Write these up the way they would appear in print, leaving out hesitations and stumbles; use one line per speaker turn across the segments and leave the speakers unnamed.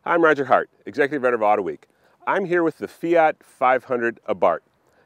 I'm Roger Hart, Executive Editor of Autoweek. I'm here with the Fiat 500 Abarth.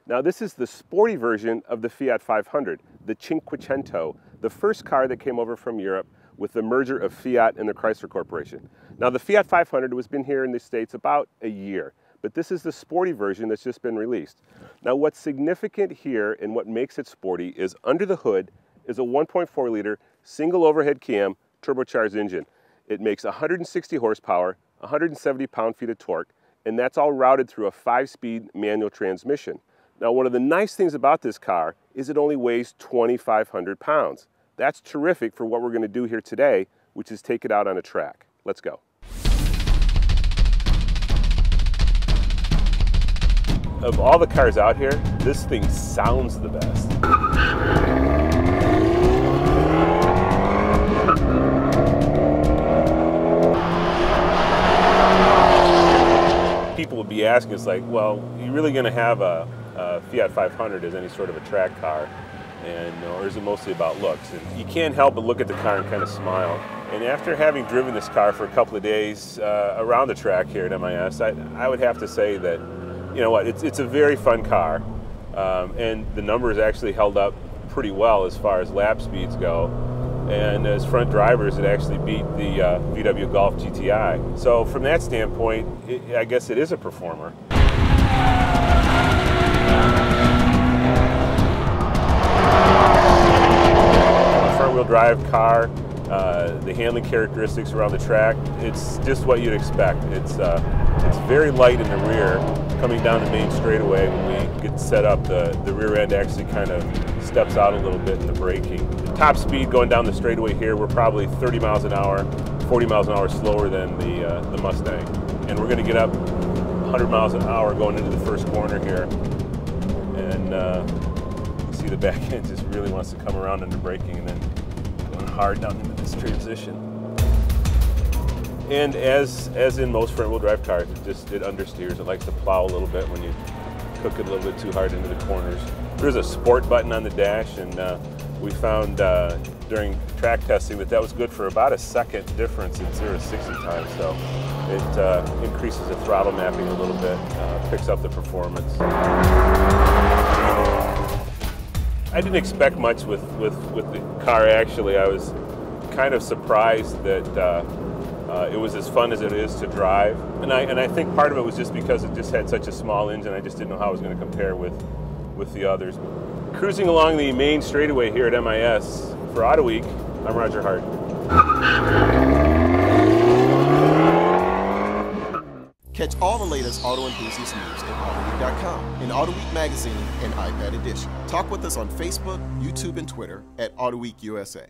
Now this is the sporty version of the Fiat 500, the Cinquecento, the first car that came over from Europe with the merger of Fiat and the Chrysler Corporation. Now the Fiat 500 has been here in the States about a year, but this is the sporty version that's just been released. Now what's significant here and what makes it sporty is under the hood is a 1.4 liter single overhead cam turbocharged engine. It makes 160 horsepower, 170 pound-feet of torque, and that's all routed through a 5-speed manual transmission. Now, one of the nice things about this car is it only weighs 2,500 pounds. That's terrific for what we're going to do here today, which is take it out on a track. Let's go. Of all the cars out here, this thing sounds the best. People will be asking us like, well, you're really going to have a Fiat 500 as any sort of a track car, or is it mostly about looks? And you can't help but look at the car and kind of smile. And after having driven this car for a couple of days around the track here at MIS, I would have to say that, you know what, it's a very fun car, and the numbers actually held up pretty well as far as lap speeds go. And as front drivers, it actually beat the VW Golf GTI. So from that standpoint, I guess it is a performer. A front-wheel drive car, the handling characteristics around the track, it's just what you'd expect. It's very light in the rear. Coming down the main straightaway, when we get set up, the rear end actually kind of steps out a little bit in the braking. Top speed going down the straightaway here, we're probably 30 miles an hour, 40 miles an hour slower than the Mustang. And we're going to get up 100 miles an hour going into the first corner here. And you see the back end just really wants to come around under braking and then going hard down into this transition. And as in most front-wheel drive cars, it understeers. It likes to plow a little bit when you cook it a little bit too hard into the corners. There's a sport button on the dash, and we found during track testing that was good for about a second difference in 0 to 60 time. So it increases the throttle mapping a little bit, picks up the performance. I didn't expect much with the car, actually. I was kind of surprised that it was as fun as it is to drive. And I think part of it was just because it just had such a small engine. I just didn't know how it was going to compare with the others. Cruising along the main straightaway here at MIS for Autoweek, I'm Roger Hart.
Catch all the latest auto enthusiast news at Autoweek.com, in Autoweek Magazine and iPad Edition. Talk with us on Facebook, YouTube, and Twitter at Autoweek USA.